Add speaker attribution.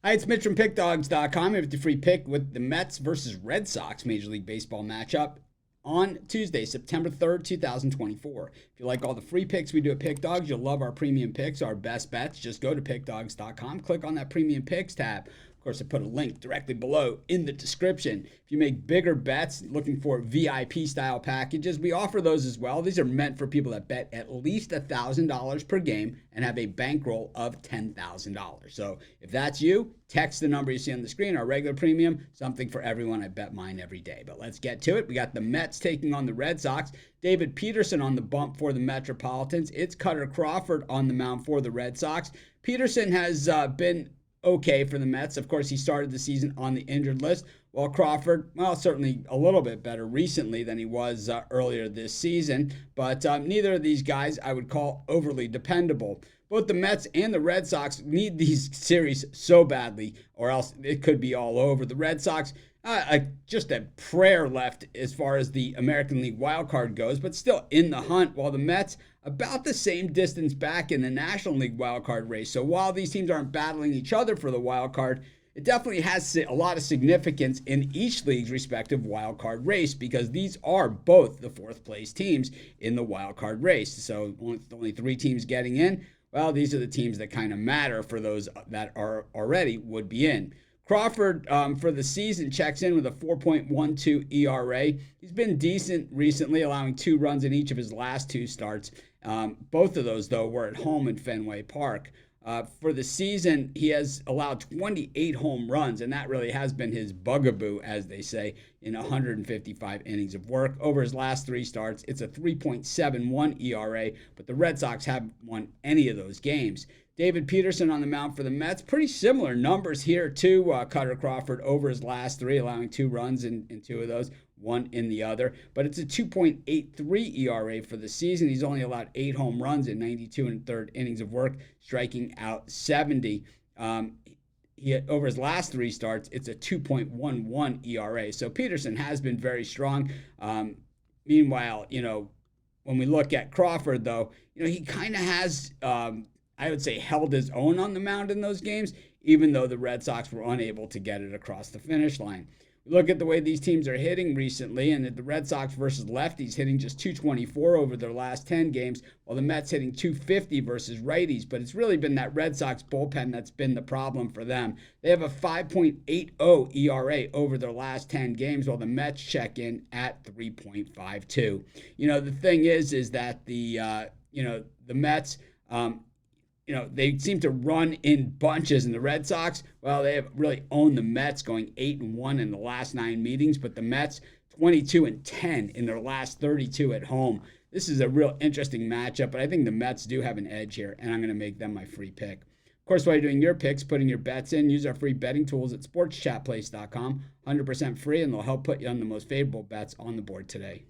Speaker 1: Hi, it's Mitch from Pickdawgz.com. We have the free pick with the Mets versus Red Sox Major League Baseball matchup on Tuesday, September 3rd, 2024. If you like all the free picks we do at Pickdawgz, you'll love our premium picks, our best bets. Just go to Pickdawgz.com, click on that premium picks tab. Of course, I put a link directly below in the description. If you make bigger bets, looking for VIP style packages, we offer those as well. These are meant for people that bet at least $1,000 per game and have a bankroll of $10,000. So if that's you, text the number you see on the screen, our regular premium, something for everyone. I bet mine every day. But let's get to it. We got the Mets taking on the Red Sox. David Peterson on the bump for the Metropolitans. It's Cutter Crawford on the mound for the Red Sox. Peterson has been okay for the Mets. Of course, he started the season on the injured list, while Crawford, well, certainly a little bit better recently than he was earlier this season. But neither of these guys I would call overly dependable. Both the Mets and the Red Sox need these series so badly, or else it could be all over. The Red Sox, just a prayer left as far as the American League wildcard goes, but still in the hunt, while the Mets about the same distance back in the National League wildcard race. So while these teams aren't battling each other for the wildcard, it definitely has a lot of significance in each league's respective wildcard race, because these are both the fourth place teams in the wildcard race. So only three teams getting in. Well, these are the teams that kind of matter for those that are already would be in. Crawford, for the season, checks in with a 4.12 ERA. He's been decent recently, allowing 2 runs in each of his last 2 starts. Both of those, though, were at home in Fenway Park. For the season, he has allowed 28 home runs, and that really has been his bugaboo, as they say, in 155 innings of work. Over his last 3 starts, it's a 3.71 ERA, but the Red Sox haven't won any of those games. David Peterson on the mound for the Mets. Pretty similar numbers here to Cutter Crawford over his last 3, allowing 2 runs in 2 of those, 1 in the other. But it's a 2.83 ERA for the season. He's only allowed 8 home runs in 92 and third innings of work, striking out 70. Over his last 3 starts, it's a 2.11 ERA. So Peterson has been very strong. Meanwhile, when we look at Crawford, though, he kind of has I would say held his own on the mound in those games, even though the Red Sox were unable to get it across the finish line. We look at the way these teams are hitting recently, and the Red Sox versus lefties hitting just 224 over their last 10 games, while the Mets hitting 250 versus righties. But it's really been that Red Sox bullpen that's been the problem for them. They have a 5.80 ERA over their last 10 games, while the Mets check in at 3.52. The thing is that the Mets, they seem to run in bunches, and the Red Sox, well, they have really owned the Mets, going 8-1 in the last 9 meetings, but the Mets 22-10 in their last 32 at home. This is a real interesting matchup, but I think the Mets do have an edge here, and I'm going to make them my free pick. Of course, while you're doing your picks, putting your bets in, use our free betting tools at sportschatplace.com. 100% free, and they'll help put you on the most favorable bets on the board today.